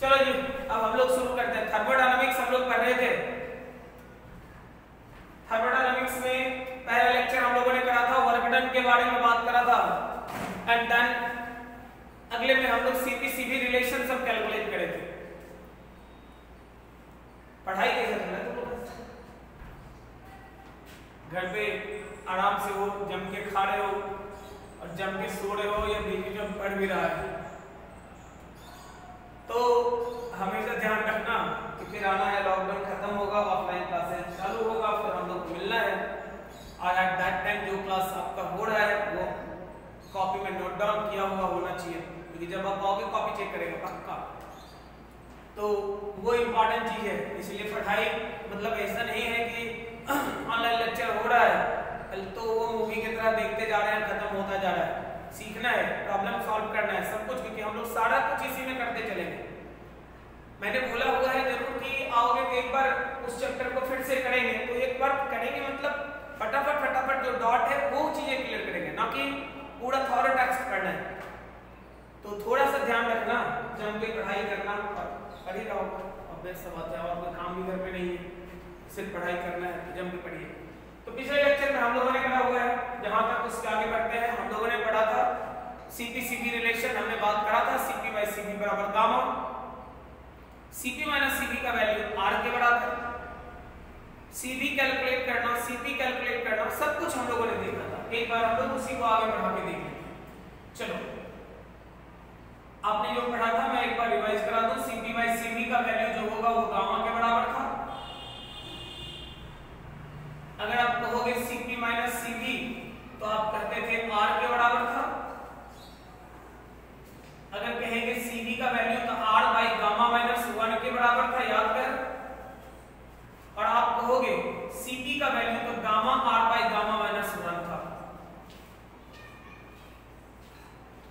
चलो जी अब हम लोग शुरू करते हैं। थर्मोडायनामिक्स हम लोग पढ़ रहे थे। थर्मोडायनामिक्स में पहला लेक्चर हम लोगों ने करा था वर्क डन के बारे में बात करा था एंड देन अगले में हम लोग सीपी-सीवी रिलेशन सब कैलकुलेट करे थे। पढ़ाई कैसे चल रहा है तुम लोग? घर पे आराम से हो, जम के खा रहे हो और जम के सो रहे हो या बीच में पढ़ भी रहा है? तो हमेशा ध्यान रखना कि फिर आना है, लॉकडाउन खत्म होगा, ऑफलाइन क्लासेस चालू होगा, फिर हम लोग मिलना है और एट दैट टाइम जो क्लास आपका हो रहा है वो कॉपी में नोट डाउन किया हुआ होना चाहिए, क्योंकि जब आप आओगे कॉपी चेक करेगा पक्का। तो वो इम्पोर्टेंट चीज है। इसलिए पढ़ाई मतलब ऐसा नहीं है कि ऑनलाइन लेक्चर हो रहा है तो वो मूवी की तरह देखते जा रहे हैं, खत्म होता जा रहा है। सीखना है, प्रॉब्लम सॉल्व करना है, सब कुछ, क्योंकि हम लोग सारा कुछ इसी में करते चलेंगे। मैंने बोला हुआ है जरूर कि आओगे तो एक बार उस चैप्टर को फिर से करेंगे, तो एक बार करेंगे मतलब फटाफट जो डॉट है वो चीजें क्लियर करेंगे, ना कि पूरा थॉरो टेक्स्ट पढ़ना है। तो थोड़ा सा ध्यान रखना, जम के पढ़ाई करना और पढ़ ही रहो। अब सब बात है और कोई काम भी घर पे नहीं है, सिर्फ पढ़ाई करना है, जम के पढ़िए। तो पिछले लेक्चर में हम लोगों ने पढ़ा हुआ है, जहां तक उसके आगे बढ़ते हैं हम लोगों ने पढ़ा था सीपी-सीवी रिलेशन। हमने बात करा था सीपी बाई सीवी बराबर गामा, सीपी माइनस सीवी का वैल्यू आर के बराबर, सीवी कैलकुलेट करना, सीपी कैलकुलेट करना, सब कुछ हम लोगों ने देखा था। एक बार हम लोग उसी को आगे बढ़ा के देख लेते हैं। चलो आपने जो पढ़ा था मैं एक बार रिवाइज करा दूं। सीपी बाई सीवी का वैल्यू जो होगा वो गामा के बराबर था। अगर आप कहोगे सीपी माइनस सीवी तो आप कहते थे आर के बराबर था। अगर कहेंगे सीवी का वैल्यू तो आर बाई गामा माइनस 1 के बराबर था, याद कर। और आप कहोगे सीपी का वैल्यू तो gamma R by gamma minus 1 था।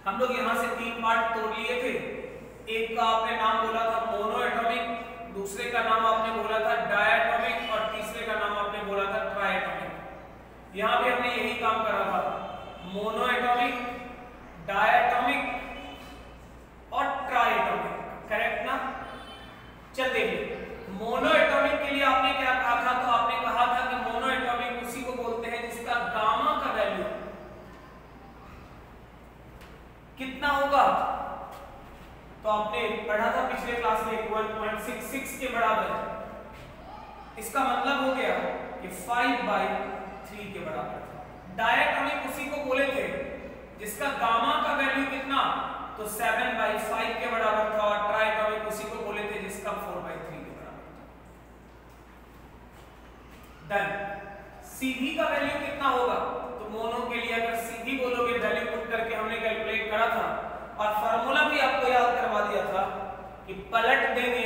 हम लोग यहां से 3 पार्ट तोड़ लिए थे। एक का आपने नाम बोला था मोनो एटॉमिक, दूसरे का नाम आपने बोला था डायटॉमिक और तीसरे का नाम आपने बोला था ट्राइटॉमिक। यहां पे हमने यही काम करा था, मोनो एटॉमिक, डायटॉमिक और ट्राइटॉमिक, करेक्ट ना? चल देखिए, मोनो एटॉमिक के लिए आपने क्या कहा था? तो आपने कहा था कि मोनो एटॉमिक उसी को बोलते हैं जिसका गामा का वैल्यू कितना होगा? तो आपने पढ़ा था पिछले क्लास में 1.66 के बराबर। इसका मतलब हो गया कि 5/3 के बराबर। डायटॉमिक उसी को बोले थे जिसका गामा का वैल्यू कितना? तो 7/5 के बराबर था। और ट्राइटॉमिक उसी को बोले थे जिसका 4/3 के बराबर था। डन। सीवी का वैल्यू कितना होगा? तो मोनो के लिए अगर सीवी बोलोगे, वैल्यू पुट करके हमने कैलकुलेट करा था और फार्मूला भी आपको याद करवा दिया था कि पलट देंगे,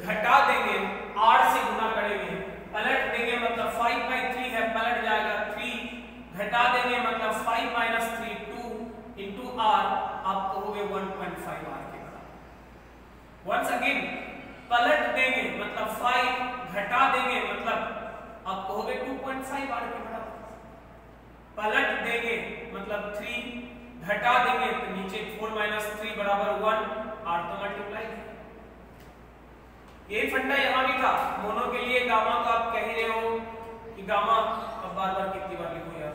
घटा देंगे, r से गुना करेंगे। पलट देंगे मतलब 5/3 है, पलट जाएगा 3, घटा देंगे मतलब 5 माइनस 3 2 इंटू r, आप कहोगे 1.5 r के बराबर। वंस अगेन पलट देंगे मतलब 5, घटा देंगे मतलब आप कहोगे 2.5 r के बराबर। पलट देंगे मतलब 3, घटा देंगे तो नीचे 4 माइनस 3 बराबर 1, r तो मल्टीप्लाई है। ये फंडा यहां भी था। मोनो के लिए गामा तो आप कह ही रहे हो कि गामा, अब बार-बार कितनी बार लिखो यार,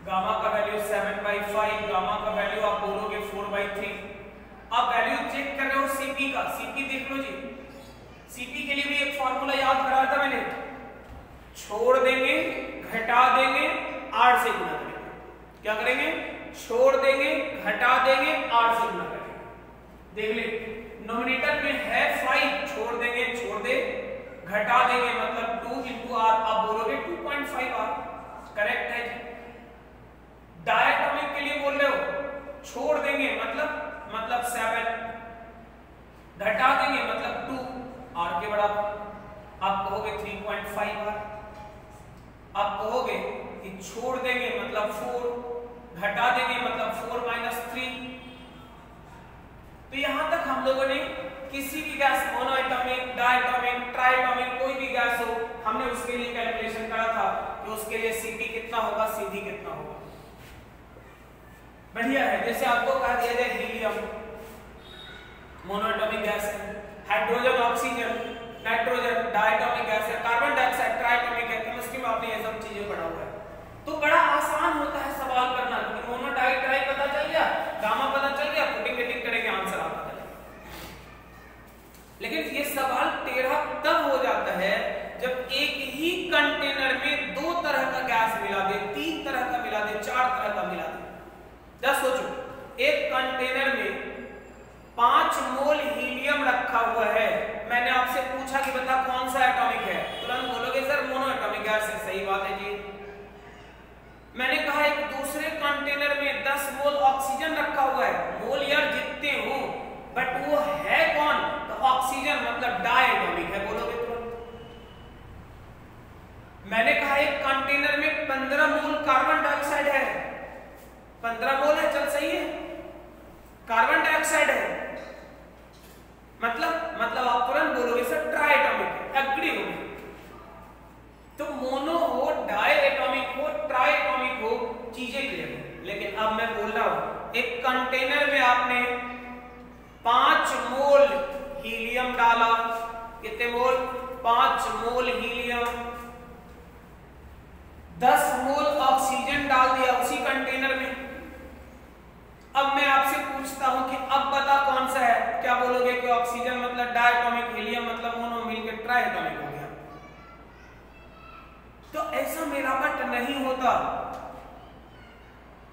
गामा का वैल्यू 7/5, गामा का वैल्यू आप बोलोगे 4/3। आप वैल्यू चेक कर रहे हो सीपी का, सीपी देख लो जी। सीपी के लिए भी एक फार्मूला याद कराया था मैंने, छोड़ देंगे, घटा देंगे, r से गुना करेंगे। क्या करेंगे? छोड़ देंगे, घटा देंगे, r से गुना करेंगे। देख ले, नोमिनेटर में है 5, छोड़ देंगे, छोड़ दे, घटा देंगे मतलब 2 इंटू r, आप बोलोगे 2.5 r, करेक्ट है। डायटॉमिक के लिए बोल रहे हो, छोड़ देंगे मतलब 7, घटा देंगे मतलब 2, r के बराबर, आप कहोगे 3.5 r। आप कहोगे कि छोड़ देंगे मतलब 4, घटा देंगे मतलब 4 माइनस 3। तो यहां तक हम लोगों ने किसी भी gas, mono atomic, diatomic, triatomic, कोई भी गैस हो, हमने उसके लिए कैलकुलेशन करा था कि उसके लिए सीपी कितना होगा, सीवी कितना होगा। बढ़िया है। जैसे आपको कहा दिया जाए helium, mono atomic gas container में 5 मोल हीलियम रखा हुआ है, मैंने आपसे पूछा कि बता कौन सा एटॉमिक है, तुरंत बोलोगे सर मोनो एटॉमिक गैस है। सही बात है जी। मैंने कहा एक दूसरे कंटेनर में 10 मोल ऑक्सीजन रखा हुआ है, मोल यार जितने हो बट वो है कौन, तो ऑक्सीजन मतलब डायटॉमिक है, बोलोगे तुरंत। मैंने कहा एक कंटेनर में 15 मोल कार्बन डाइऑक्साइड है, 15 मोल है, चल सही है, कार्बन डाइऑक्साइड है, मतलब आप तुरंत बोलोगे सर ट्राइएटॉमिक, एग्री हो गए। तो मोनो हो, डायएटॉमिक हो, ट्राइएटॉमिक हो, चीजें क्लियर हो। लेकिन अब मैं बोल रहा हूं एक कंटेनर में आपने 5 मोल हीलियम डाला, कितने मोल, 5 मोल हीलियम, 10 मोल ऑक्सीजन डाल दिया उसी कंटेनर में। अब मैं आपसे पूछता हूं कि अब बता कौन सा है, क्या बोलोगे कि ऑक्सीजन मतलब डायटॉमिक, हीलियम मतलब मोनो, मिलकर ट्राइएटॉमिक हो गया। तो ऐसा मिलावट नहीं होता।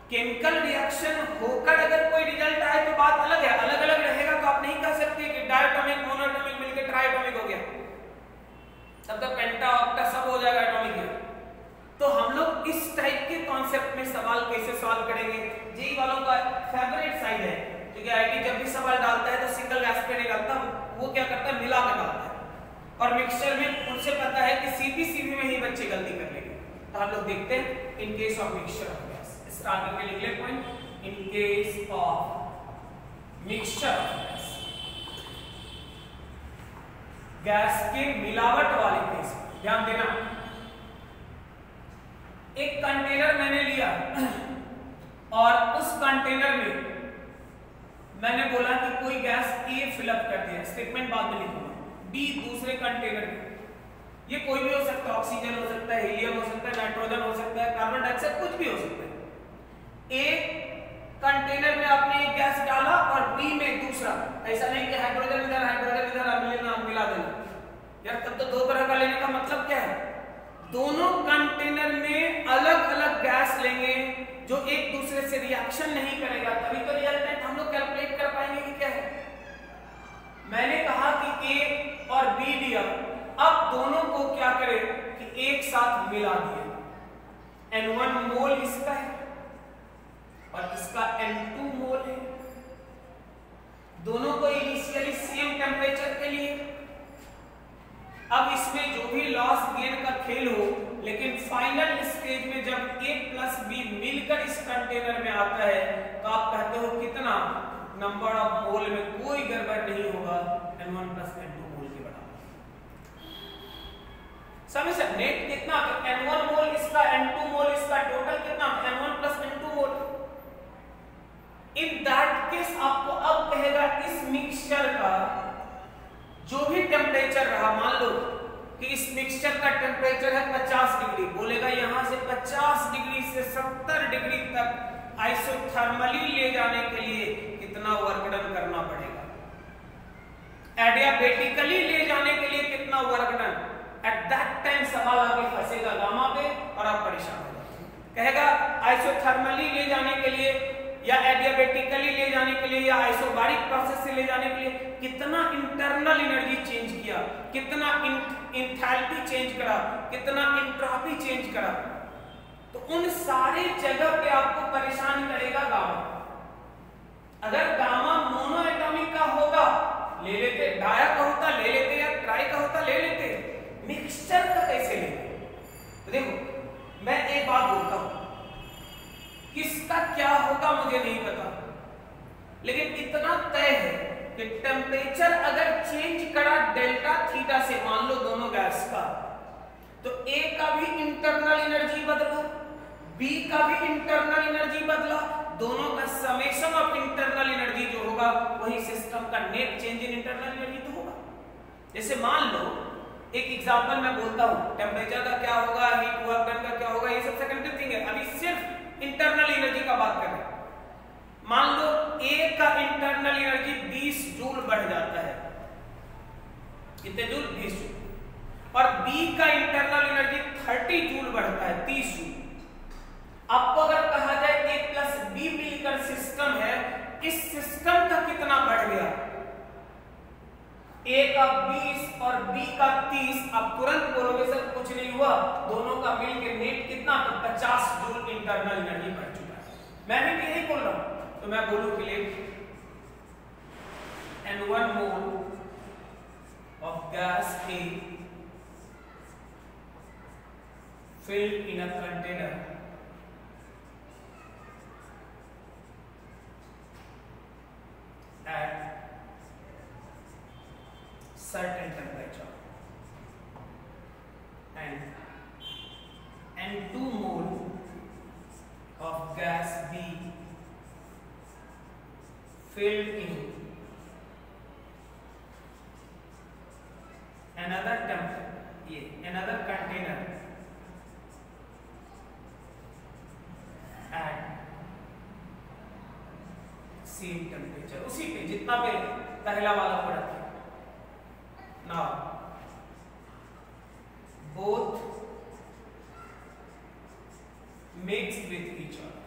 केमिकल रिएक्शन होकर अगर कोई रिजल्ट आए तो बात अलग है, अलग अलग रहेगा तो आप नहीं कह सकते कि डायटॉमिक मोनोएटॉमिक मिलकर ट्राइएटॉमिक हो गया, तब तक पेंटा ऑक्टा सब हो जाएगा एटॉमिक है। तो हम लोग इस टाइप के कॉन्सेप्ट में सवाल कैसे सॉल्व करेंगे, जेई वालों का फेवरेट साइड है, क्योंकि आईटी जब भी सवाल डालता है तो सिंगल गैस पे नहीं डालता, वो क्या करता है मिला के डालता है। और मिक्सचर में उनसे पता है कि सीपी में ही बच्चे गलती कर लेंगे। तो हम लोग देखते हैं इन case of mixture of gas, start करके लिख ले point, in case of mixture of gas, gas के मिलावट वाले केस। ध्यान देना, एक कंटेनर मैंने लिया और उस कंटेनर में मैंने बोला कि कोई गैस ए फिलअप कर दिया, स्टेटमेंट बाद में लिखूंगा, बी दूसरे कंटेनर में, ये कोई भी हो सकता है, ऑक्सीजन हो सकता है, हीलियम हो सकता है, नाइट्रोजन हो सकता है, कार्बन डाइऑक्साइड, कुछ भी हो सकता है। ए कंटेनर में आपने एक गैस डाला और बी में दूसरा, ऐसा नहीं कि हाइड्रोजन इधर मिला देना यार, तब तो दो तरह का लेने का मतलब क्या है, दोनों कंटेनर में अलग अलग गैस लेंगे जो एक दूसरे से रिएक्शन नहीं करेगा, तभी तो रिजल्टेंट हम लोग कैलकुलेट कर पाएंगे कि क्या है। मैंने कहा कि ए और बी दिया, अब दोनों को क्या करें कि एक साथ मिला दिए, N1 मोल इसका है और इसका N2 मोल है, दोनों को इनिशियली सेम टेम्परेचर के लिए। अब इसमें जो भी लॉस गेन का खेल हो, लेकिन फाइनल स्टेज में जब A प्लस बी मिलकर इस कंटेनर में आता है तो आप कहते हो कितना, नंबर ऑफ मोल में कोई गड़बड़ नहीं होगा, N1 प्लस N2 मोल के बराबर। समझ सकते नेट कितना, तो N1 मोल इसका, N2 मोल इसका, टोटल कितना N1 plus N2 mole. In that case आपको अब कहेगा इस मिक्सचर का जो भी टेम्परेचर रहा, मान लो कि इस मिक्सचर का टेम्परेचर है 50 डिग्री, बोलेगा यहां से 50 डिग्री से 70 डिग्री तक आइसोथर्मली ले जाने के लिए कितना वर्क डन करना पड़ेगा, एडियाबेटिकली ले जाने के लिए कितना work done. At that time सवाल आगे फंसेगा गामा पे और आप परेशान हो जाएंगे, कहेगा आइसोथर्मली ले जाने के लिए या एडियाबेटिकली ले जाने के लिए या आइसोबारिक प्रोसेस से ले जाने के लिए कितना इंटरनल एनर्जी चेंज किया, कितना इंथैल्पी चेंज करा, कितना एंट्रोपी चेंज करा। तो उन सारे जगह पे आपको परेशान करेगा गामा। अगर गामा मोनो एटॉमिक का होगा ले लेते, डाया का होता ले लेते, या ट्राई का होता ले लेते, मिक्सचर का कैसे लेते। तो देखो मैं एक बात बोलता हूं, किसका क्या होगा मुझे नहीं पता, लेकिन इतना तय है कि टेम्परेचर अगर चेंज करा डेल्टा थीटा से, मान लो दोनों गैस का, तो ए का भी इंटरनल एनर्जी बदला, बी का भी इंटरनल एनर्जी बदला, दोनों का समेशन ऑफ इंटरनल एनर्जी जो होगा वही सिस्टम का net change in internal energy तो होगा। जैसे मान लो एक एग्जांपल मैं बोलता हूं, टेम्परेचर का क्या होगा, हीट वर्क डन का क्या होगा, ये सब सेकेंडरी थिंग है, अभी सिर्फ इंटरनल एनर्जी का बात कर रहे हैं। मान लो ए का इंटरनल एनर्जी 20 जूल बढ़ जाता है, कितने जूल, 20 जूल, और बी का इंटरनल एनर्जी 30 जूल बढ़ता है, 30 जूल। आपको अगर कहा जाए ए प्लस बी मिलकर सिस्टम है, इस का 20 और B का 30, अब तुरंत बोलोगे सर कुछ नहीं हुआ, दोनों का मिलके नेट कितना, तो 50 जूल इंटरनल एनर्जी बढ़ चुका है। मैं भी यही बोल रहा हूं, तो मैं बोलूं के लिए N1 mole of gas A filled in a container at certain temperature and 2 mole of gas B filled in another container at same temperature, उसी पे जितना पे पहला वाला प्रोडक्ट है। Now both mixed with each other,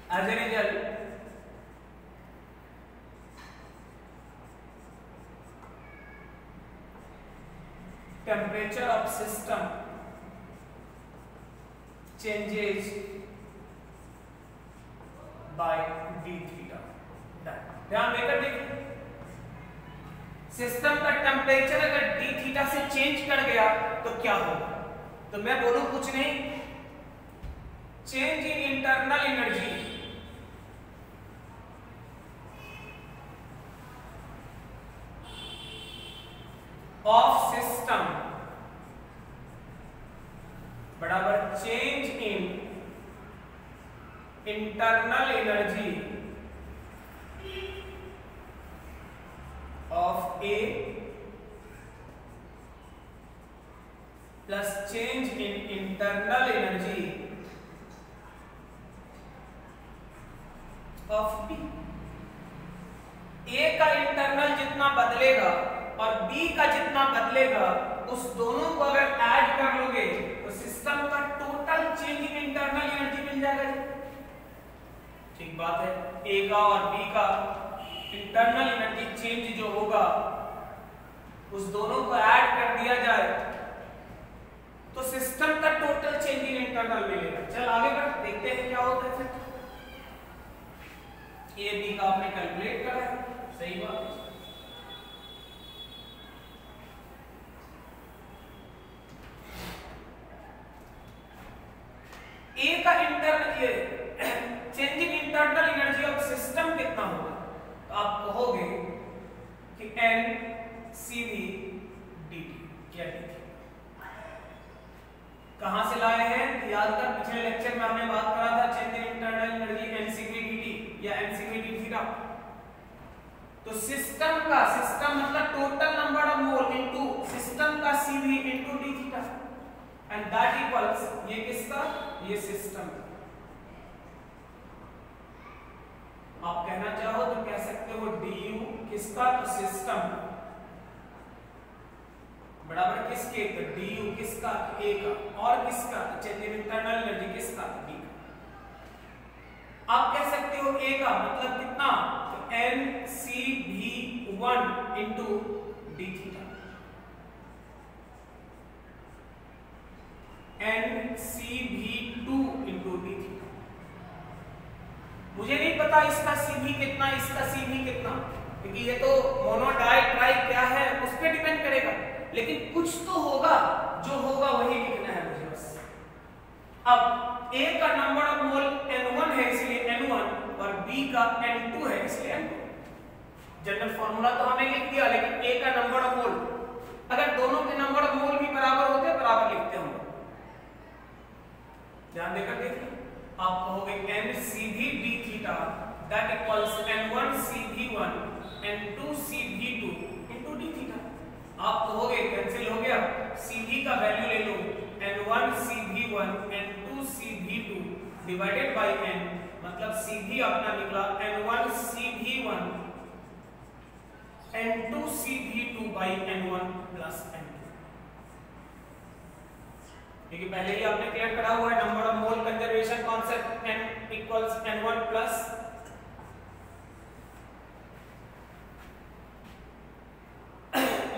as a result temperature of system changes by d theta। ध्यान देकर देखिए, सिस्टम का टेम्परेचर अगर d थीटा से चेंज कर गया तो क्या होगा, तो मैं बोलूं कुछ नहीं, change in internal energy of system बराबर change in internal energy of a plus change in internal energy of b. A का इंटरनल जितना बदलेगा और बी का जितना बदलेगा, उस दोनों को अगर ऐड कर लोगे तो सिस्टम का total change in internal energy मिल जाएगा। ठीक बात है, ए का और बी का इंटरनल एनर्जी चेंज जो होगा उस दोनों को ऐड कर दिया जाए तो सिस्टम का टोटल चेंज इन इंटरनल मिलेगा। चल आगे बढ़ देखते हैं क्या होता है। फिर ए बी का आपने कैलकुलेट करा है, सही बात है। ए का change in internal energy of system कितना होगा, तो आप कहोगे कि n CV dt। क्या dt कहां से लाए हैं, याद कर पिछले लेक्चर में हमने बात करा था change in internal energy n CV dt या n CV d थीटा। तो सिस्टम मतलब total number of mole into system का CV into d theta and that equals ये किसका, ये सिस्टम। आप कहना चाहो तो कह सकते हो du किसका, तो सिस्टम बराबर किसके, तो du किसका, a का, और किसका, तो चेंज इन इंटरनल एनर्जी किसका, d का। आप कह सकते हो a का मतलब कितना, तो NCV1 into d theta, NCV2 into d theta. मुझे नहीं पता इसका CV कितना, इसका CV कितना, क्योंकि ये तो मोनो डाई ट्राई क्या है उस पर डिपेंड करेगा, लेकिन कुछ तो होगा, जो होगा वही लिखना है मुझे बस। अब A का नंबर ऑफ मोल N1 है इसलिए N1 और B का N2 है इसलिए N2। जनरल फॉर्मूला तो हमने लिख दिया, लेकिन A का नंबर ऑफ मोल, अगर दोनों के नंबर ऑफ मोल भी बराबर होते बराबर लिखते होंगे। ध्यान देकर देखिए, आप कहोगे NCV d theta that equals N1CV1 N2CV2 into d theta. आप कहोगे कैंसिल हो गया, CV का वैल्यू ले लो N1CV1 N2CV2 divided by N, मतलब CV अपना निकला N1CV1 N2CV2 bye N1 plus N2। क्योंकि पहले ही आपने क्लियर करा हुआ है number of mole conservation concept, n equals N1 plus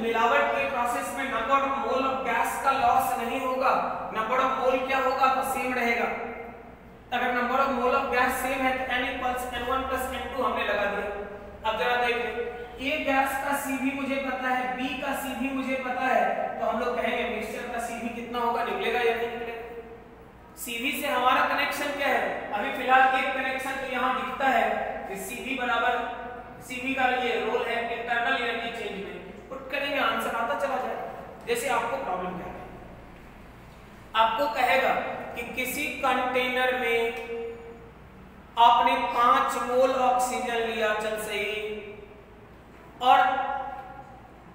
मिलावट के प्रोसेस में number of mole of gas का लॉस नहीं होगा, नंबर ऑफ मोल क्या होगा तो सेम रहेगा। अगर number of mole of gas same है तो n equals n1 plus n2 हमने लगा दिया। अब जरा देखिए A गैस का CV मुझे पता है, B का CV मुझे पता है, तो हम लोग कहेंगे मिक्सचर का CV कितना होगा, निकलेगा या नहीं निकलेगा। CV से हमारा कनेक्शन क्या है, अभी फिलहाल एक कनेक्शन तो यहाँ दिखता है कि CV बराबर CV का ये रोल है इंटरनल एनर्जी चेंज में, पुट करेंगे आंसर आता चला जाएगा। जैसे आपको प्रॉब्लम क्या है, आपको कहेगा कि किसी कंटेनर में आपने 5 मोल ऑक्सीजन लिया, चल सही, और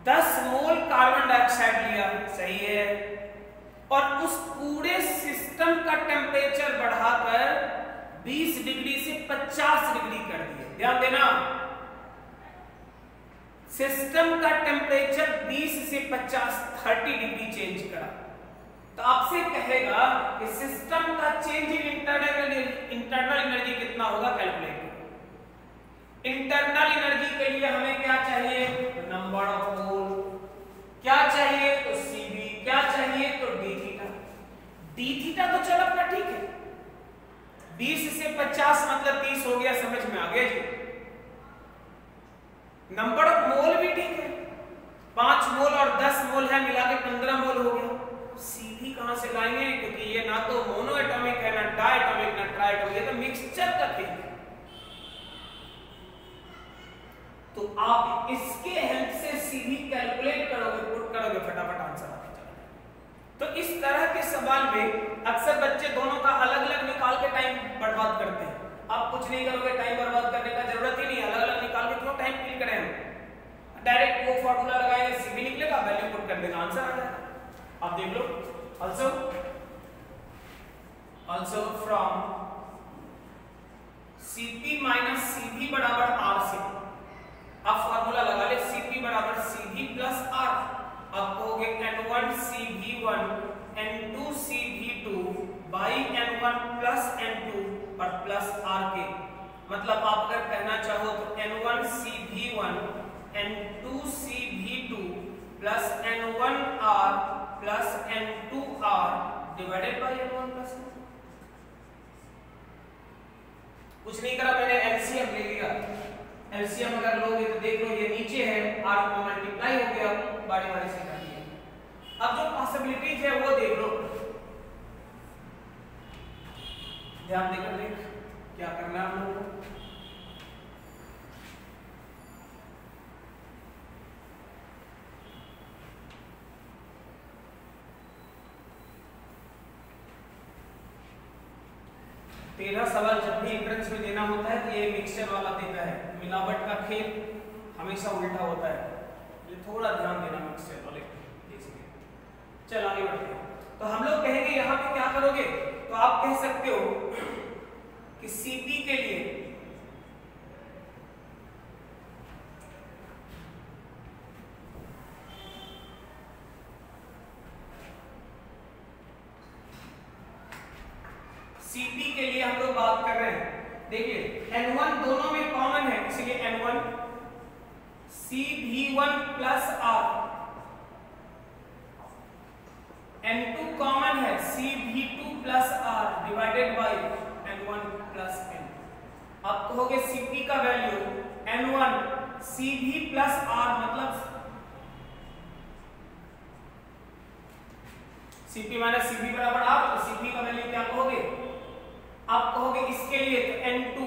10 मोल कार्बन डाइऑक्साइड लिया, सही है, और उस पूरे सिस्टम का टेम्परेचर बढ़ाकर 20 डिग्री से 50 डिग्री कर दिया। ध्यान देना, सिस्टम का टेम्परेचर 20 से 50 30 डिग्री चेंज करा, तो आपसे कहेगा कि सिस्टम का चेंज इन इंटरनल एनर्जी कितना होगा, कैलकुलेट करो। इंटरनल एनर्जी के लिए हमें क्या चाहिए, नंबर ऑफ मोल, क्या चाहिए तो CV, क्या चाहिए तो d थीटा। d थीटा तो चलो अपना ठीक है, 20 से 50 मतलब 30 हो गया, समझ में आ गया जी। नंबर ऑफ मोल भी ठीक है, 5 मोल और 10 मोल है, मिला के 15 मोल हो गया। CV कहां से लाएंगे, क्योंकि ये ना तो मोनो एटॉमिक है, ना डायटॉमिक, ना ट्राइटॉमिक, ये तो मिक्सचर का खेल है। तो आप इसके हेल्प से CV कैलकुलेट करोगे, पुट करोगे, फटाफट आंसर आके चला। तो इस तरह के सवाल में अक्सर बच्चे दोनों का अलग अलग निकाल के टाइम बर्बाद करते हैं। आप कुछ नहीं करोगे, टाइम बर्बाद करने का जरूरत ही नहीं है, अलग अलग निकाल के क्यों टाइम किल करें हम, डायरेक्ट वो फार्मूला लगाएंगे, CV निकलेगा, वैल्यू पुट कर देगा, आंसर आ जाएगा। आप देख लो। also from Cp minus CV बराबर R से आप फार्मूला लगा ले, Cp बराबर CV प्लस R, आप कहोगे N1 CV1 N2 CV2 by N1 plus N2 और प्लस R के, मतलब आप अगर कहना चाहो तो N1 CV1 N2 CV2 plus N1R plus N2R divided by N1 plus N2। कुछ नहीं करा, मैंने एलसीएम ले लिया। एलसीएम अगर लोगे तो देख लो ये नीचे है, R में मल्टीप्लाई हो गया, बारी बारी से कर दिया। अब जो पॉसिबिलिटीज है वो देख लो, ध्यान देकर देख क्या करना है हम लोगों को। तेरह सवाल जब भी एंट्रेंस में देना होता है तो ये मिक्सचर वाला देता है, मिलावट का खेल हमेशा उल्टा होता है, ये थोड़ा ध्यान देना मिक्सचर वाले केस में। चल आगे बढ़ते हैं। तो हम लोग कहेंगे यहाँ पे क्या करोगे, तो आप कह सकते हो कि Cp के लिए Cp के लिए हम लोग बात कर रहे हैं, देखिए N1 दोनों में कॉमन है, इसलिए N1 CV1 plus R, N2 common है CV2 plus R divided by N1 plus N। आप कहोगे Cp का value N1 CV plus R, मतलब Cp माइनस CV बराबर R, तो Cp का वैल्यू क्या कहोगे, आप कहोगे इसके लिए तो N2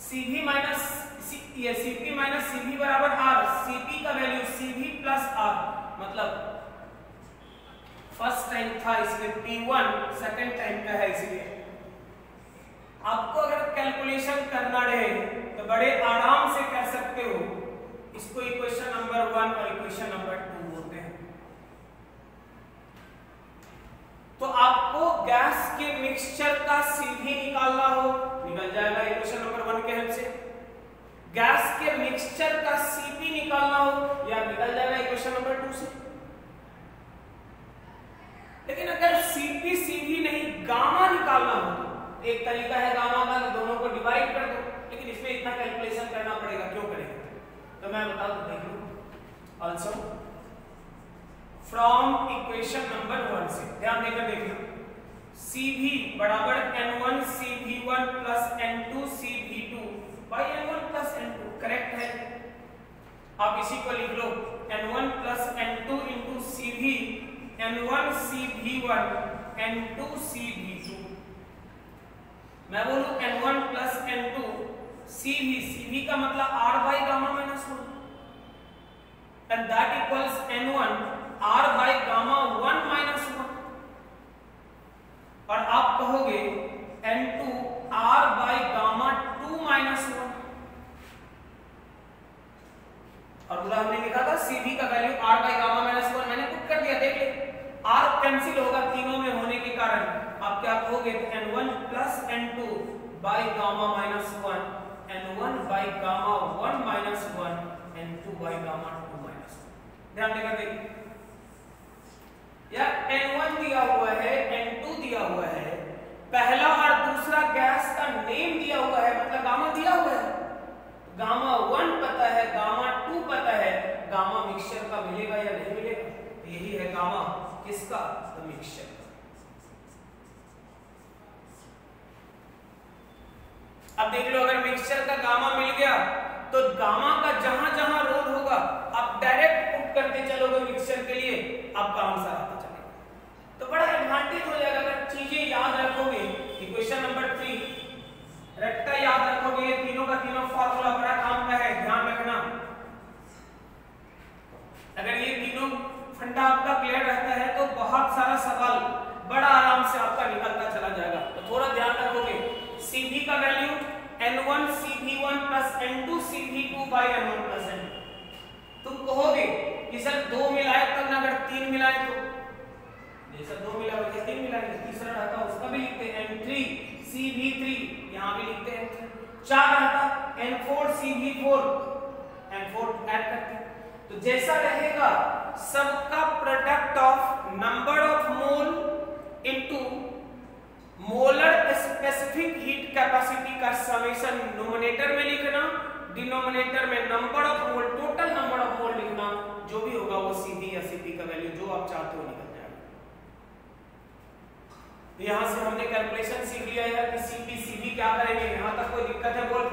CV minus Cp minus CV बराबर R, Cp का वैल्यू CV प्लस R, मतलब फर्स्ट टाइम था इसलिए P1, सेकंड टाइम का है इसलिए। आपको अगर कैलकुलेशन करना रहे तो बड़े आराम से कर सकते हो, इसको इक्वेशन नंबर 1 और इक्वेशन नंबर 2 बोलते हैं। तो आपको गैस के मिक्सचर का CV निकालना हो, निकल जाएगा इक्वेशन नंबर 1 के हेल्प से। गैस के मिक्सचर का Cp निकालना हो, या निकल जाएगा इक्वेशन नंबर 2 से। लेकिन अगर Cp CV नहीं गामा निकालना हो, तो एक तरीका है गामा का कि दोनों को डिवाइड कर दो, लेकिन इसमें इतना कैलकुलेशन करना पड़ेगा, क्यों करेंगे, तो मैं बता दूं, देख लो। ऑल्सो फ्रॉम इक्वेशन नंबर 1 से। ध्यान देकर देखना, CV बराबर N1 CV1 plus N2 CV2 by N1 plus N2, correct है। आप इसी को लिख लो N1 plus N2 into CV N1 CV1 N2 CV2। मैं बोलूं N1 प्लस N2 CV का मतलब R by gamma minus 1 and that equals N1 R by gamma 1 minus 1। और आप कहोगे N2 R by gamma 2 minus 1। और पूरा हमने लिखा था CV का value R by gamma minus 1, मैंने पुट कर दिया, देख ले R कैंसिल होगा तीनों में होने के कारण। आप क्या कहोगे N1 plus N2 by gamma minus 1 N1 by gamma 1 minus 1 N2 by gamma 2 minus 1। ध्यान देकर देखिए यार, N1 दिया हुआ है N2 दिया हुआ है, पहला और दूसरा गैस का नेम दिया हुआ है, मतलब गामा दिया हुआ है, गामा 1 पता है, गामा 2 पता है, गामा मिक्सचर का मिलेगा या नहीं मिलेगा, यही है गामा किसका, तो मिक्सचर। अब देख लो, अगर मिक्सचर का गामा मिल गया तो गामा का जहां जहां रोल होगा आप डायरेक्ट पुट करते चलोगे मिक्सचर के लिए, आपका आंसर आता चलेगा। तो बड़ा एडवांटेज हो जाएगा अगर चीजें याद रखोगे। इक्वेशन नंबर 3 रेक्टा याद रखोगे, ये तीनों का तीनों फार्मूला बड़ा काम का है, ध्यान रखना। अगर ये तीनों फंडा आपका क्लियर रहता है तो बहुत सारा सवाल बड़ा आराम से आपका निकलता चला जाएगा। तो थोड़ा ध्यान रखोगे, CV का value N1 CV1 plus N2 CV2 by N1 plus N2। तुम कहोगे कि सर 2 मिलाए तब ना, अगर 3 मिलाए तो जैसा 2 मिला वैसे 3 मिलाएंगे, तीसरा रहता उसका भी लिखते हैं N3 CV3, यहां भी लिखते हैं N3। 4 रहता N4 CV4, N4 ऐड करते हैं। तो जैसा रहेगा सबका product of number of mole into molar specific heat capacity का समेशन न्यूमरेटर में लिखना, डिनोमिनेटर में number of mole, total number of mole लिखना, जो भी होगा वो CV या CP का वैल्यू जो आप चाहते हो निकल जाएगा। यहां से हमने कैलकुलेशन सीख लिया है कि CP CV क्या करेंगे। यहां तक कोई दिक्कत है बोल,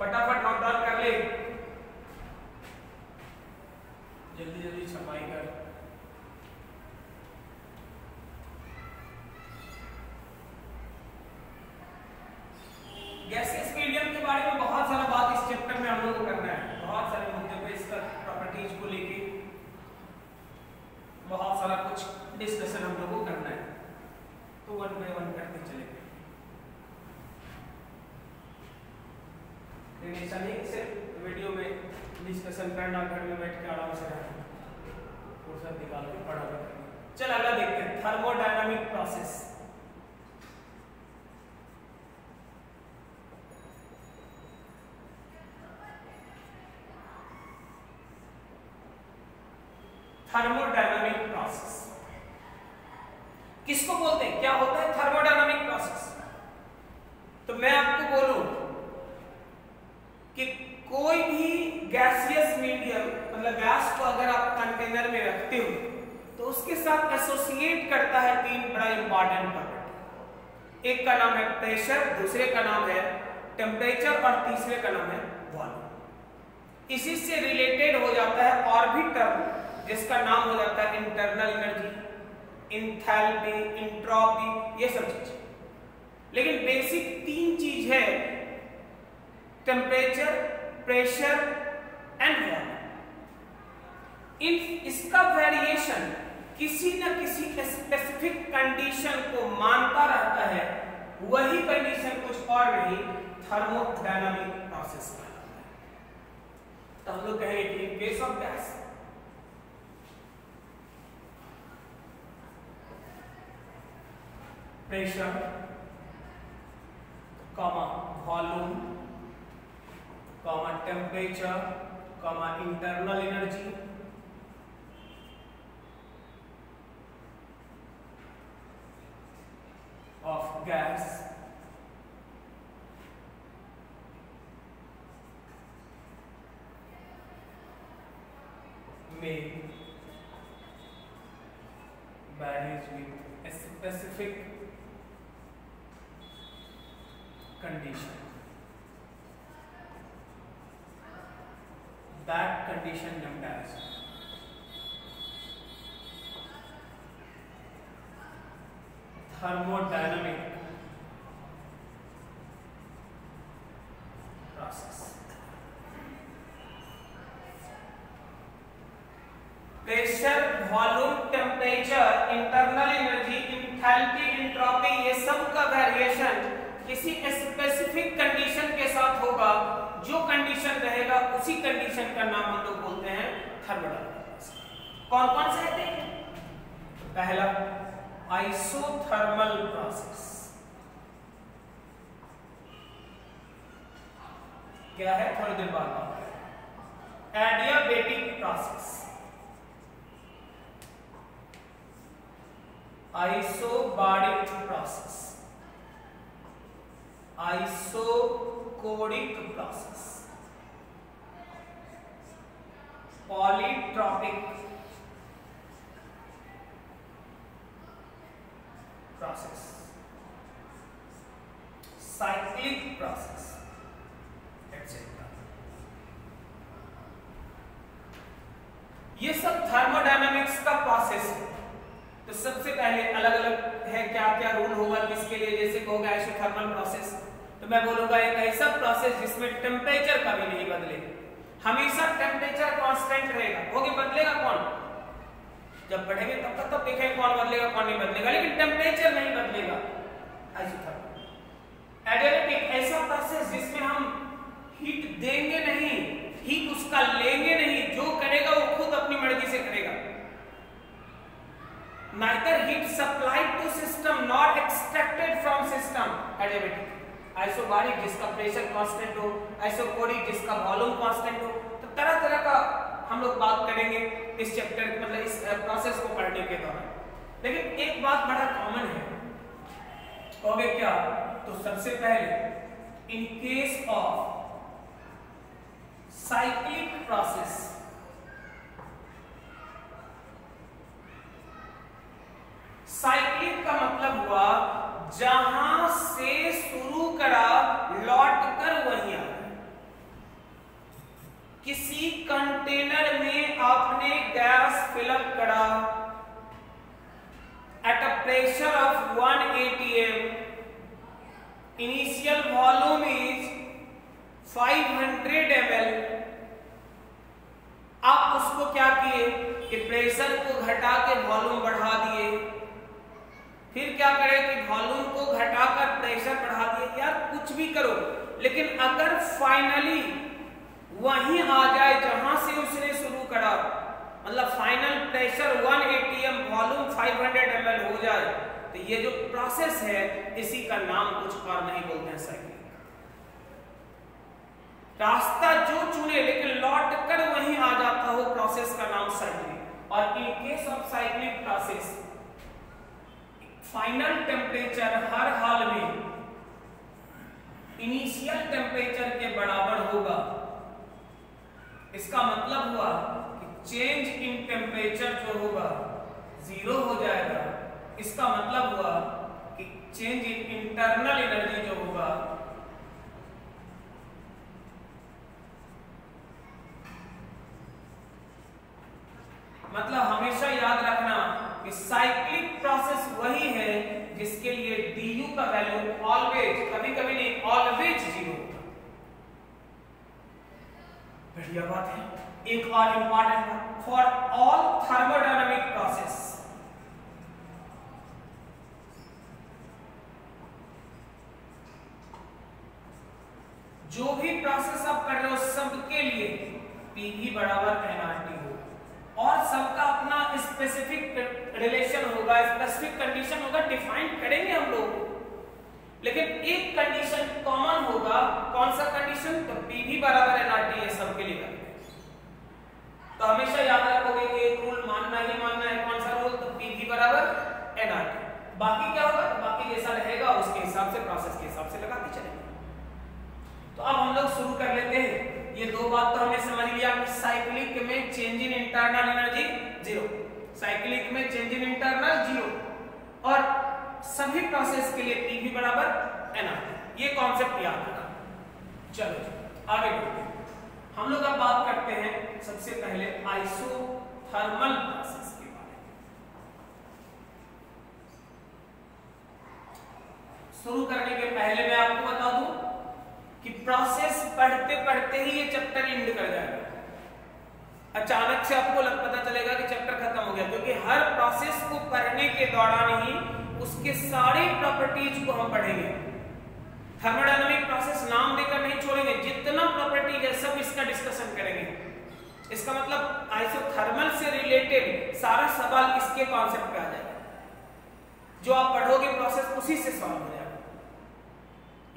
फटाफट नोट डाउन कर ले, जल्दी जल्दी छपाई कर। गैसियस मीडियम के बारे में बहुत सारा बात इस चैप्टर में हम लोग को करना है, बहुत सारे मुद्दे पे इसका प्रॉपर्टीज को लेके बहुत सारा कुछ डिस्कशन हम लोग को करना है, तो 1 बाय 1 करते चलेंगे। ऐसा नहीं सिर्फ वीडियो में डिस्कशन करना, घर में बैठ के आराम से रहना, फुर्सत निकाल के पढ़ा करना। चल अगला देखते हैं, थर्मोडायनामिक प्रोसेस। थर्मोडायनामिक प्रोसेस किसको बोलते हैं, क्या होता है थर्मोडायनामिक प्रोसेस? तो मैं आपको बोलूं कि कोई भी गैसियस मीडियम, मतलब गैस को अगर आप कंटेनर में रखते हो तो उसके साथ एसोसिएट करता है 3 बड़ा इंपॉर्टेंट प्रॉपर्टी। एक का नाम है प्रेशर, दूसरे का नाम है टेम्परेचर और तीसरे का नाम है वॉल्यूम। इसी से रिलेटेड हो जाता है और भी टर्म जिसका नाम हो जाता है इंटरनल एनर्जी, इंथैल्पी, इंट्रोपी, ये सब चीजें। लेकिन बेसिक 3 चीज है, टेम्परेचर, प्रेशर एंड वॉल्यूम। इसका वेरिएशन किसी न किसी स्पेसिफिक कंडीशन को मानता रहता है, वही कंडीशन कुछ और नहीं थर्मोडायनामिक प्रोसेस कहलाता है। तो हम लोग कहेंगे कि इन case of gas pressure comma volume comma temperature comma internal energy of gas में characterized with a specific condition. That condition named as thermodynamic process. Pressure, volume, temperature, internal energy, enthalpy, entropy, ये सब का variation किसी specific condition के साथ होगा। जो condition रहेगा उसी कंडीशन का नाम हम लोग बोलते हैं थर्मोडायनामिक्स। कौन कौन से हैं? पहला आइसोथर्मल प्रोसेस। क्या है? थोड़ी देर बाद बात करें। Adiabatic process, isobaric process, isochoric process, polytropic process, cyclic process etcetera. ये सब थर्मोडायनामिक्स का प्रोसेस है। तो सबसे पहले अलग अलग है क्या क्या रूल होगा किसके लिए। जैसे कहोगे आइसोथर्मल प्रोसेस, तो मैं बोलूंगा एक ऐसा प्रोसेस जिसमें टेम्परेचर कभी नहीं बदले, हमेशा टेम्परेचर कांस्टेंट रहेगा। होगी बदलेगा कौन? जब बढ़ेंगे तब देखेंगे कौन बदलेगा कौन नहीं बदलेगा, लेकिन टेम्परेचर नहीं बदलेगा। आइसोथर्मल। एडियाबेटिक, ऐसा प्रोसेस जिसमें हम हीट देंगे नहीं, हीट उसका लेंगे नहीं, जो करेगा वो खुद अपनी मर्जी से करेगा। Neither heat supplied to system nor extracted from system, adiabatic। Isobaric जिसका प्रेशर कांस्टेंट हो, आइसोकोरिक जिसका वॉल्यूम कांस्टेंट हो। तो तरह तरह का हम लोग बात करेंगे इस चैप्टर मतलब इस प्रोसेस को पढ़ने के दौरान। लेकिन एक बात बड़ा कॉमन है, कहोगे क्या? तो सबसे पहले इन case of cyclic process, cyclic का मतलब हुआ जहां से शुरू करा लौट कर वहीं आ गया। किसी कंटेनर में आपने गैस फिलअप करा at a pressure of 1 atm, initial volume is 500 ml। आप उसको क्या किए कि प्रेशर को घटा के वॉल्यूम बढ़ा दिए, फिर क्या करें कि वॉल्यूम को घटाकर प्रेशर बढ़ा दिए। यार कुछ भी करो, लेकिन अगर फाइनली वहीं आ जाए जहां से उसने शुरू करा, मतलब final pressure 1 atm, volume 500 ml हो जाए, तो ये जो प्रोसेस है इसी का नाम कुछ और नहीं बोलते हैं साइक्लिक। रास्ता जो चुने लेकिन लौट कर वहीं आ जाता हो, प्रोसेस का नाम साइक्लिक। और in case of cyclic process final temperature हर हाल में इनिशियल टेम्परेचर के बराबर होगा। इसका मतलब हुआ कि चेंज इन टेम्परेचर जो होगा 0 हो जाएगा। इसका मतलब हुआ कि चेंज इन इंटरनल एनर्जी जो होगा मतलब हमेशा याद रखना कि साइक्लिक प्रोसेस वही है जिसके लिए du का वैल्यू ऑलवेज, कभी कभी नहीं, ऑलवेज 0 होगा। बढ़िया बात है। एक और इंपॉर्टेंट बात, फॉर ऑल थर्मोडायनामिक प्रोसेस, जो भी प्रोसेस आप कर रहे हो सबके लिए PV बराबर nRT हो, और सबका अपना स्पेसिफिक रिलेशन होगा, स्पेसिफिक कंडीशन होगा, डिफाइन करेंगे हम लोग। लेकिन एक कंडीशन कॉमन होगा। कौन सा कंडीशन? तो PV बराबर nRT है सबके लिए करते हैं। तो हमेशा याद रखोगे कि एक रूल मानना ही मानना है। कौन सा रूल? तो PV बराबर nRT। बाकी क्या होगा? बाकी जैसा रहेगा उसके हिसाब से, प्रोसेस के हिसाब से लगाते चलेंगे। तो अब हम लोग शुरू कर लेते हैं। ये दो बात तो हमने समझ लिया कि साइक्लिक में change in internal energy 0, cyclic में चेंज इन इंटरनल 0, और सभी प्रोसेस के लिए PV बराबर NR। ये कॉन्सेप्ट याद रखना। चलो आगे बढ़ते हैं। हम लोग अब बात करते हैं सबसे पहले आइसोथर्मल प्रोसेस के बारे में। शुरू करने के पहले मैं आपको बता दूं कि प्रोसेस पढ़ते पढ़ते ही ये चैप्टर एंड कर जाएगा। अचानक से आपको पता चलेगा कि चैप्टर खत्म हो गया, क्योंकि हर प्रोसेस को पढ़ने के दौरान ही उसके सारे प्रॉपर्टीज को हम पढ़ेंगे। थर्मोडायनामिक प्रोसेस नाम देकर नहीं छोड़ेंगे, जितना प्रॉपर्टीज है सब इसका डिस्कशन करेंगे। इसका मतलब आइसोथर्मल से रिलेटेड सारा सवाल इसके कॉन्सेप्ट पे आ जाएगा। जो आप पढ़ोगे प्रोसेस उसी से सॉल्व हो जाएगा।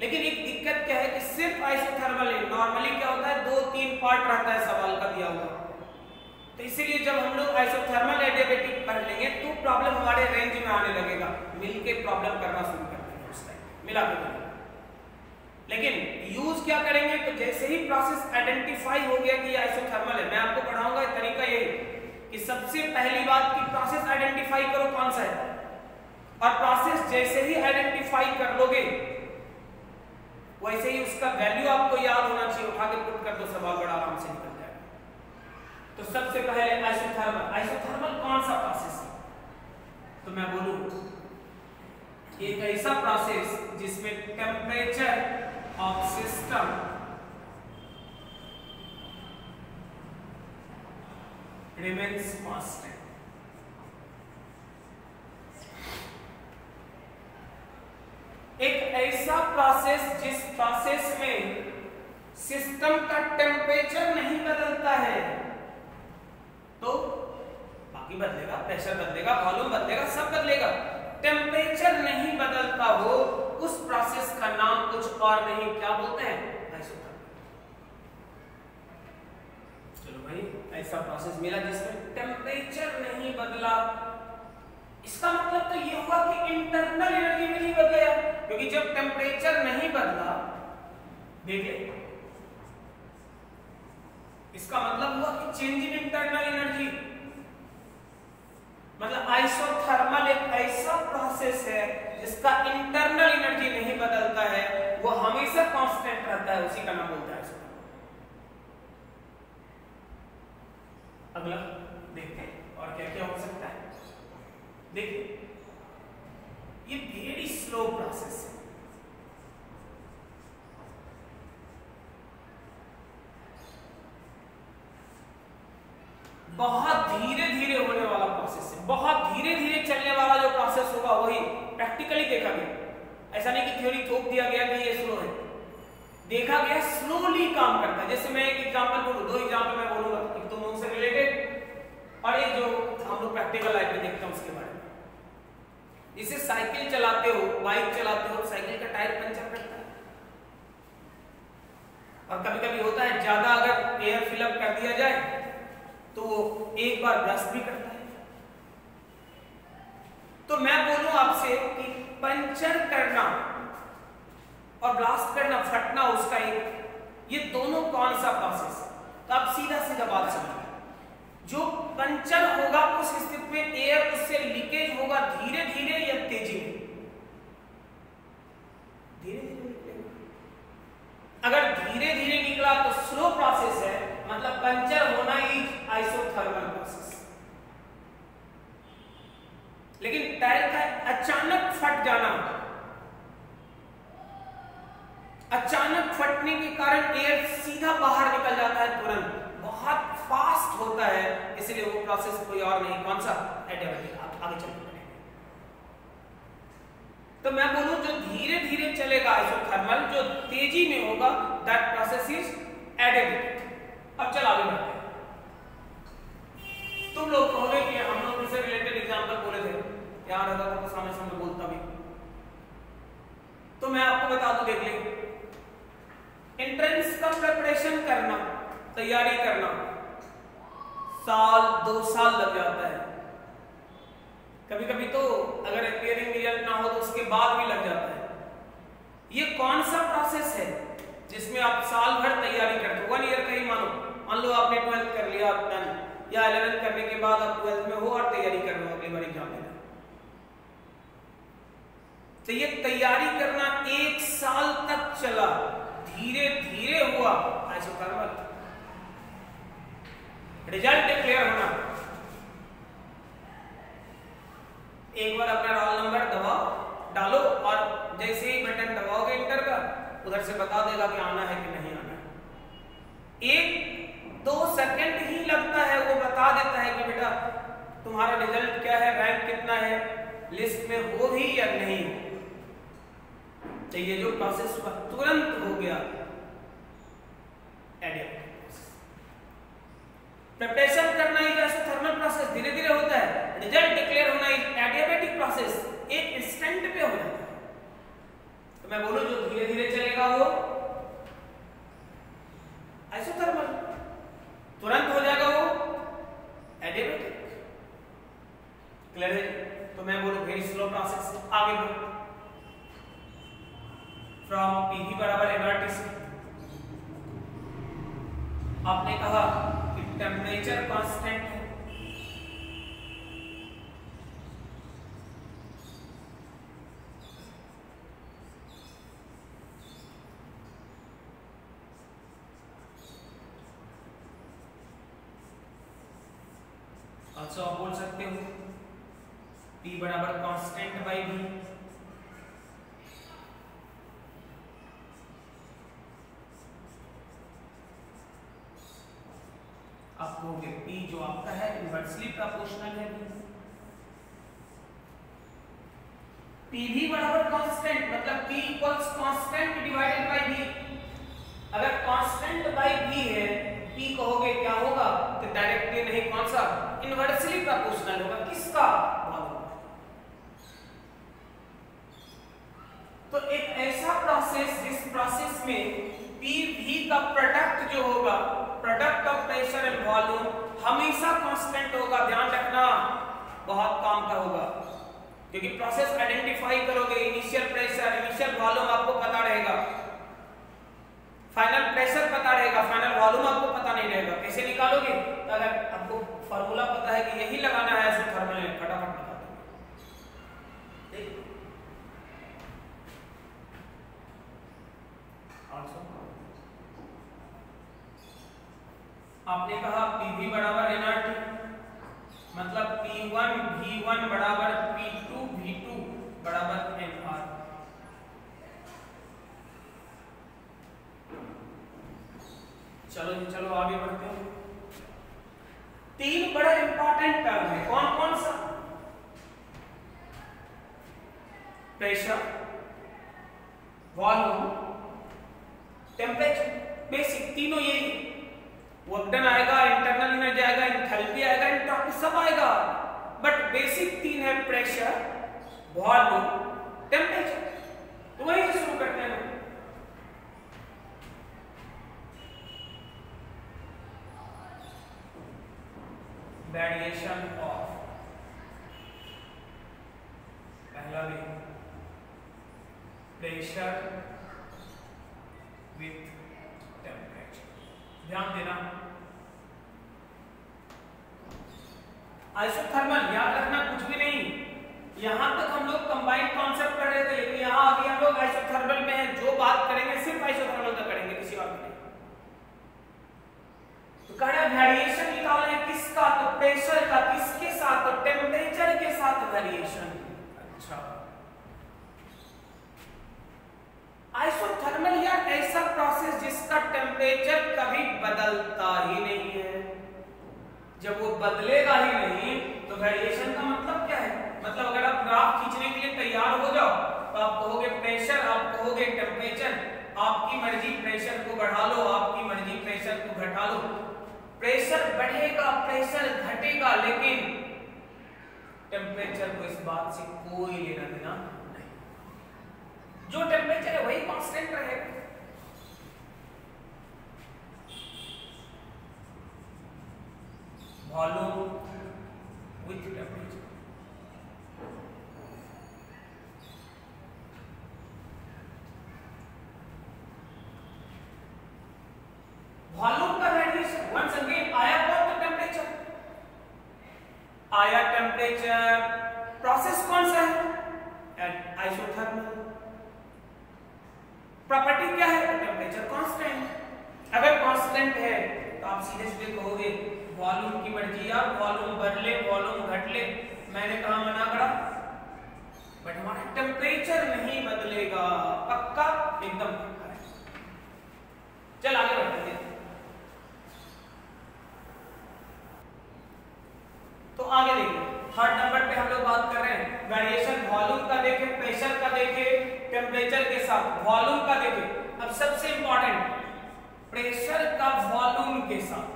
लेकिन एक दिक्कत क्या है कि सिर्फ आइसोथर्मल नहीं, नॉर्मली क्या होता है 2-3 पार्ट रहता है सवाल का दिया हुआ। तो इसीलिए जब हम लोग आइसोथर्मल एडियाबेटिक पढ़ लेंगे तो प्रॉब्लम हमारे रेंज में आने लगेगा, मिलके प्रॉब्लम करना शुरू कर देंगे उस टाइम मिला के। लेकिन यूज क्या करेंगे, तो जैसे ही प्रोसेस आइडेंटिफाई हो गया कि ये आइसोथर्मल है, मैं आपको पढ़ाऊंगा तरीका ये कि सबसे पहली बात कि प्रोसेस आइडेंटिफाई करो कौन सा है, और प्रोसेस जैसे ही आइडेंटिफाई कर लोगे वैसे ही उसका वैल्यू आपको याद होना चाहिए। उठा के पुट कर दो, सवाल बड़ा आराम से निकल जाएगा। तो सबसे पहले आइसोथर्मल कौन सा प्रोसेस है, तो मैं बोलूं एक ऐसा प्रोसेस जिसमें temperature of system remains constant। एक ऐसा प्रोसेस जिस प्रोसेस में सिस्टम का टेम्परेचर नहीं बदलता है, तो बाकी बदलेगा, प्रेशर बदलेगा, वॉल्यूम बदलेगा, सब बदलेगा, टेम्परेचर नहीं बदलता हो, उस प्रोसेस का नाम कुछ और नहीं, क्या बोलते हैं, आइसोथर्मल। चलो भाई, ऐसा प्रोसेस मिला जिसमें टेम्परेचर नहीं बदला, इसका मतलब तो ये हुआ कि इंटरनल एनर्जी में नहीं बदला, क्योंकि जब टेम्परेचर नहीं बदला, देखिए इसका मतलब हुआ कि चेंज इन इंटरनल एनर्जी। मतलब आइसोथर्मल एक ऐसा प्रोसेस है जिसका इंटरनल एनर्जी नहीं बदलता है, वो हमेशा कांस्टेंट रहता है, उसी का नाम बोलता है आइसोथर्मल। अगला देखते हैं और क्या क्या हो सकता है। देखिए ये वेरी स्लो प्रोसेस है, बहुत धीरे धीरे होने वाला प्रोसेस है, बहुत धीरे धीरे चलने वाला जो प्रोसेस होगा वही प्रैक्टिकली देखा गया। ऐसा नहीं कि थ्योरी थोप दिया गया कि ये स्लो है, देखा गया स्लोली काम करता है। जैसे मैं एक एग्जांपल बोलूं, 2 एग्जांपल मैं बोलूंगा, एक तो मून से रिलेटेड और एक जो हम लोग प्रैक्टिकल लाइफ में देखते हैं उसके बारे में। जैसे साइकिल चलाते हो, बाइक चलाते हो, साइकिल का टायर पंचर करता है, और कभी कभी होता है ज्यादा अगर एयर फिलअप कर दिया जाए तो वो एक बार ब्रस्ट भी करता है। तो मैं बोलूं आपसे कि पंचर करना और ब्लास्ट करना, फटना उसका एक, ये दोनों कौन सा प्रोसेस है, तो आप सीधा सीधा बात समझिए। जो पंचर होगा उस स्थिति में एयर उससे लीकेज होगा धीरे धीरे या तेजी में, धीरे धीरे निकलेगा। अगर धीरे धीरे निकला तो स्लो प्रोसेस है, मतलब पंचर होना ही आइसोथर्मल प्रोसेस। लेकिन टायर का अचानक फट जाना, अचानक फटने के कारण एयर सीधा बाहर निकल जाता है तुरंत, बहुत फास्ट होता है, इसलिए वो प्रोसेस कोई और नहीं, कौन सा, एडियाबेटिक। आगे चलते हैं तो मैं बोलूं जो धीरे धीरे चलेगा आइसोथर्मल, जो तेजी में होगा दैट प्रोसेस इज एडियाबेटिक। अब चल आगे बढ़ते हैं। तुम लोग कहोगे कि हम लोग इससे रिलेटेड एग्जांपल बोले थे, याद रहता था तो सामने सामने बोलता भी, तो मैं आपको बता दूं, देख ले, एंट्रेंस का प्रिपरेशन करना, तैयारी करना 1-2 साल लग जाता है, कभी कभी तो अगर क्लियरिंग रिजल्ट ना हो तो उसके बाद भी लग जाता है। ये कौन सा प्रोसेस है जिसमें आप साल भर तैयारी करते हो, 1 ईयर का ही मान लो आपने 12th कर लिया डन, या 11th करने के बाद आप 12th में हो और तैयारी कर रहे हो अगली बार एग्जाम देना, तो ये तैयारी करना 1 साल तक चला, धीरे धीरे हुआ आइसोथर्मल। रिजल्ट डिक्लेयर होना, एक बार अपना रोल नंबर दबाओ, डालो और जैसे ही बटन दबाओगे इंटर का, उधर से बता देगा कि आना है कि नहीं आना है। 1-2 सेकंड ही लगता है, वो बता देता है कि बेटा तुम्हारा रिजल्ट क्या है, रैंक कितना है, लिस्ट में हो भी या नहीं। तो ये जो प्रोसेस तुरंत हो गया एडियाबेटिक। प्रिपरेशन करना ही जैसे थर्मल प्रोसेस धीरे धीरे होता है, रिजल्ट डिक्लेयर होना एडियाबेटिक प्रोसेस एक इंस्टेंट पे हो जाता है। तो मैं बोलूं जो धीरे धीरे चलेगा वो आइसोथर्मल, तुरंत हो जाएगा वो एडियाबेटिक। क्लियर है? तो मैं बोलूं वेरी स्लो प्रोसेस, आगे बढ़ो फ्रॉम पीवी बराबर एनआरटी से। आपने कहा कि टेम्परेचर कांस्टेंट है, अच्छा आप बोल सकते हो P बराबर कांस्टेंट बाई V। आप कहोगे P जो आपका है इनवर्सली प्रोपोर्शनल है PV बराबर कांस्टेंट, मतलब P equals constant divided by V। अगर कांस्टेंट बाय V है, P कहोगे क्या होगा, तो डायरेक्टली नहीं, कौन सा, इनवर्सली प्रोपोर्शनल होगा, किसका, तो एक ऐसा प्रोसेस जिस प्रोसेस में PV का प्रोडक्ट जो होगा, product of pressure and volume, हमेशा कांस्टेंट होगा। ध्यान रखना, बहुत काम का होगा, क्योंकि प्रोसेस आइडेंटिफाई करोगे, इनिशियल प्रेशर, इनिशियल वॉल्यूम आपको पता रहेगा, फाइनल प्रेशर पता रहेगा, फाइनल वॉल्यूम आपको पता नहीं रहेगा, कैसे निकालोगे? तो अगर आपको फार्मूला पता है कि यही लगाना है, ऐसे फार्मूले फटाफट निकाल दोगे। आपने कहा PV बराबर nRT, मतलब P1 V1 बराबर P2 V2 बराबर nR। चलो आगे बढ़ते हैं। 3 बड़े इंपॉर्टेंट टर्म है, कौन कौन सा? प्रेशर, वॉल्यूम, टेम्परेचर, बेसिक तीनों यही। वर्क डन आएगा, इंटरनल एनर्जी आएगा, एंथैल्पी आएगा, एंट्रोपी सब आएगा, बट बेसिक 3 है, प्रेशर, वॉल्यूम, टेम्परेचर। तो वही से शुरू करते हैं। वेरिएशन ऑफ, पहला भी प्रेशर विथ टेम्परेचर। ध्यान देना, आइसोथर्मल याद रखना कुछ भी नहीं। यहां तक हम लोग कंबाइंड कॉन्सेप्ट कर रहे थे, लेकिन यहां अभी हम लोग आइसोथर्मल में हैं, जो बात करेंगे सिर्फ आइसोथर्मल का करेंगे, किसी और में नहीं। तो कह रहा वेरिएशन निकालना है किसका, तो प्रेशर का, किसके साथ, तो टेम्परेचर के साथ वेरिएशन। अच्छा, आइसोथर्मल या ऐसा प्रोसेस जिसका टेम्परेचर कभी बदलता ही नहीं है। जब वो बदलेगा ही नहीं तो वेरिएशन का मतलब क्या है? मतलब अगर आप ग्राफ खींचने के लिए तैयार हो जाओ तो आप कहोगे प्रेशर, आप कहोगे टेम्परेचर, आपकी मर्जी प्रेशर को बढ़ा लो, आपकी मर्जी प्रेशर को घटा लो। प्रेशर बढ़ेगा, प्रेशर घटेगा, लेकिन टेम्परेचर को इस बात से कोई लेना देना नहीं। जो टेम्परेचर है वही कांस्टेंट रहेगा। वॉल्यूम विथ टेम्परेचर, वॉल्यूम का वेरिएशन वंस अगेन आया कौन, तो टेम्परेचर आया, टेम्परेचर। प्रोसेस कौन सा है? आइसोथर्मल। Temperature constant. अगर कांस्टेंट है तो आप सीधे सीधे कहोगे वॉल्यूम की मर्जी, या वॉल्यूम बढ़ ले वॉल्यूम घट ले, मैंने कहा मना करा, बट हमारा टेम्परेचर नहीं बदलेगा। पक्का, एकदम पक्का है। चल आगे बढ़ते हैं। तो आगे देखिए, थर्ड नंबर पे हम लोग बात कर रहे हैं वेरिएशन वॉल्यूम का देखे, प्रेशर का देखे, टेम्परेचर के साथ वॉल्यूम का देखे। अब सबसे इंपॉर्टेंट प्रेशर का वॉल्यूम के साथ।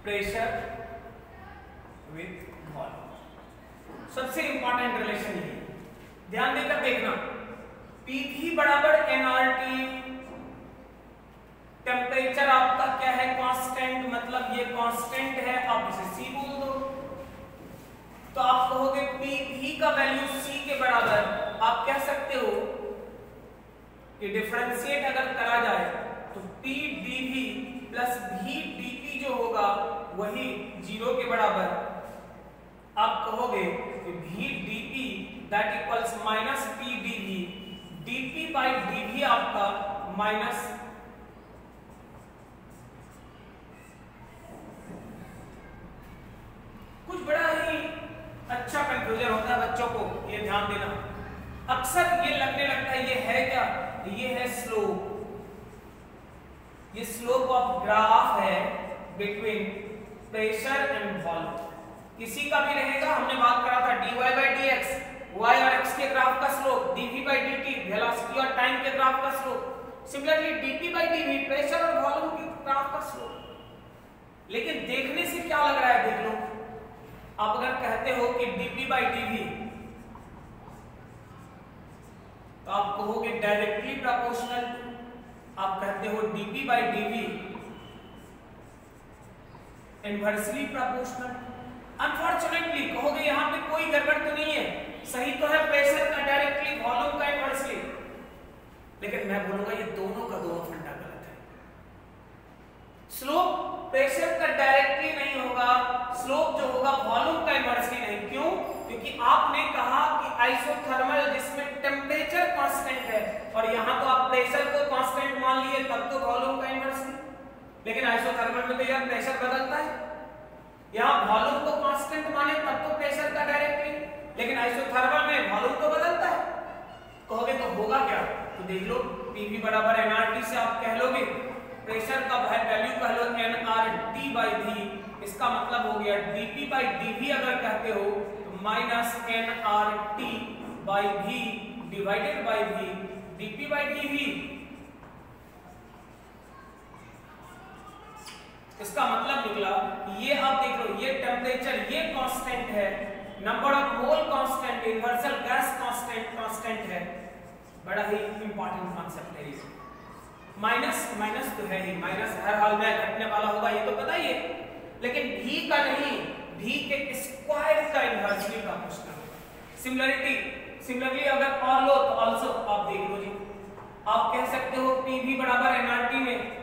प्रेशर विथ वॉल्यूम सबसे इंपॉर्टेंट रिलेशन ये, ध्यान देकर देखना। P3 बराबर nRT, टेम्परेचर आपका क्या है कांस्टेंट, मतलब ये कांस्टेंट है, आप इसे C बोल दो। तो आप कहोगे P3 का वैल्यू C के बराबर, आप कह सकते हो कि डिफरेंशिएट अगर करा जाए तो PdV प्लस VdP जो होगा वही 0 के बराबर। आप कहोगे कि VdP that equals minus PdV, dP by dV आपका माइनस, कुछ बड़ा ही अच्छा कंफ्यूजन होता है बच्चों को, ये ध्यान देना। अक्सर ये लगने लगता है ये है क्या, ये है स्लोप, ये स्लोप ऑफ ग्राफ है बिटवीन प्रेशर एंड वॉल्यूम। किसी का भी रहेगा, हमने बात करा था dy बाई dx, y और x के ग्राफ का slope, dv by dt velocity और टाइम के ग्राफ का slope, similarly dp by dv pressure और वॉल्यूम के ग्राफ का स्लोप। लेकिन देखने से क्या लग रहा है, देख लो, आप अगर कहते हो कि dp बाई dv तो आप कहोगे डायरेक्टली प्रोपोर्शनल, आप कहते हो dp by dv inversely proportional. Unfortunately कहोगे यहां पे कोई गड़बड़ तो नहीं है, सही तो है प्रेशर का डायरेक्टली, वॉल्यूम का इनवर्सली, लेकिन मैं बोलूंगा ये दोनों का दोनों फंडा गलत है। स्लोप प्रेशर का डायरेक्टली नहीं होगा, स्लोप जो होगा वॉल्यूम का इनवर्सली नहीं। क्यों? क्योंकि आपने कहा कि आइसोथर्मल जिसमें टेम्परेचर कांस्टेंट है, और यहां तो आप प्रेशर को कांस्टेंट मान लिए, तब तो वॉल्यूम का इनवर्सली। लेकिन आइसोथर्मल में तो यार प्रेशर बदलता है, यहां वॉल्यूम को कांस्टेंट माने तब तो प्रेशर का डायरेक्टली, लेकिन आइसोथर्मल में वॉल्यूम तो बदलता है। कहोगे तो होगा क्या, तो देख लो Pv बराबर nRT से आप कह लोगे प्रेशर का वैल्यू कह लो nRT बाई V, इसका मतलब हो गया dP बाई dV अगर कहते हो तो minus nRT by V divided by V dP by dV। इसका मतलब निकला ये, आप देख लो ये टेम्परेचर ये कांस्टेंट है, number of mole constant, universal gas constant है। बड़ा ही इंपॉर्टेंट कॉन्सेप्ट है ये। माइनस माइनस तो है ही, माइनस हर हाल में घटने वाला होगा, ये तो पता ही है, लेकिन भी का नहीं, भी के स्क्वायर का इनवर्सली प्रोपोर्शनल होगा। सिमिलरली अगर और लो तो आल्सो आप देख लो जी, आप कह सकते हो Pv बराबर nRT में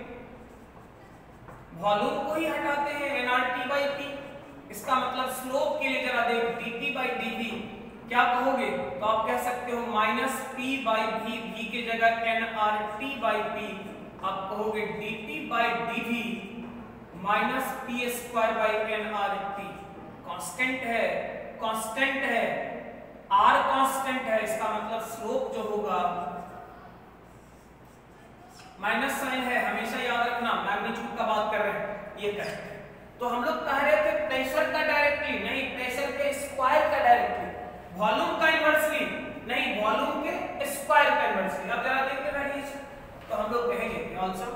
वॉल्यूम को ही हटाते हैं nRT बाई P, इसका मतलब स्लोप के लिए जरा देख dP बाई dV क्या कहोगे, तो आप कह सकते हो minus P by V, V की जगह nRT बाई P, आप कहोगे dP by dV minus P square by nRT। Constant है, कांस्टेंट है, R कांस्टेंट है, इसका मतलब स्लोप जो होगा माइनस साइन है, हमेशा याद रखना, मैग्नीट्यूड का बात कर रहे हैं, ये करेक्ट है। तो हम लोग कह रहे थे प्रेशर का डायरेक्टली नहीं, प्रेशर के स्क्वायर का डायरेक्टली, वॉल्यूम का इनवर्सली नहीं, वॉल्यूम के स्क्वायर का इनवर्सली। अब जरा देखते रहिए, तो हम लोग कहेंगे कि आल्सो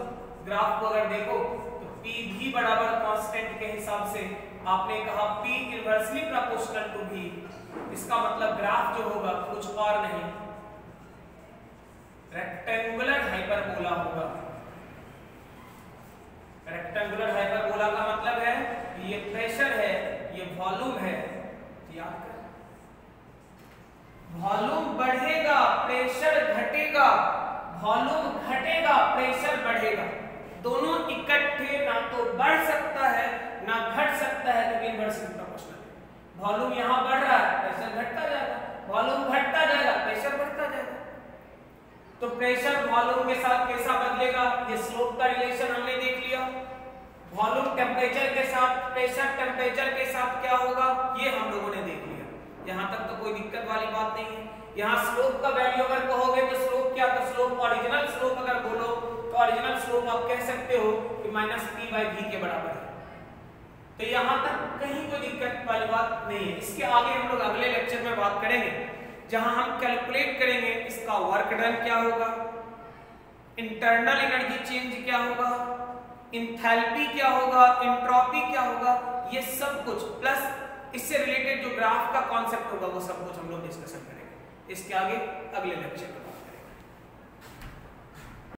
ग्राफ को अगर देखो तो Pv बराबर कांस्टेंट के हिसाब से आपने कहा P inversely proportional to V, इसका मतलब ग्राफ जो होगा कुछ और नहीं, रेक्टेंगुलर हाइपरबोला होगा। रेक्टेंगुलर हाइपरबोला का मतलब है ये प्रेशर है, ये वॉल्यूम है, याद कर, वॉल्यूम बढ़ेगा प्रेशर घटेगा, वॉल्यूम घटेगा प्रेशर बढ़ेगा, दोनों इकट्ठे ना तो बढ़ सकता है ना घट सकता है, क्योंकि इनवर्सली प्रोपोर्शनल है। वॉल्यूम यहां बढ़ रहा है, प्रेशर घटता जाएगा, वॉल्यूम घटता प्रेशर वॉल्यूम के साथ कैसा बदलेगा, ये स्लोप का रिलेशन हमने देख लिया। वॉल्यूम टेम्परेचर के साथ, प्रेशर टेम्परेचर के साथ क्या होगा, ये हम लोगों ने देख लिया। यहाँ तक तो कोई दिक्कत वाली बात नहीं है। यहाँ स्लोप का वैल्यू अगर कहोगे तो स्लोप क्या, तो स्लोप ओरिजिनल स्लोप अगर बोलो तो ओरिजिनल स्लोप आप कह सकते हो कि -p/v के बराबर है। तो यहाँ तक कहीं कोई दिक्कत वाली बात नहीं है। इसके आगे हम लोग अगले लेक्चर में बात करेंगे, जहां हम कैलकुलेट करेंगे इसका वर्क डन क्या होगा, इंटरनल एनर्जी चेंज क्या होगा, इंथैल्पी क्या होगा, एंट्रोपी क्या होगा, ये सब कुछ प्लस इससे रिलेटेड जो ग्राफ का कॉन्सेप्ट होगा वो सब कुछ हम लोग डिस्कशन करेंगे इसके आगे अगले लेक्चर में।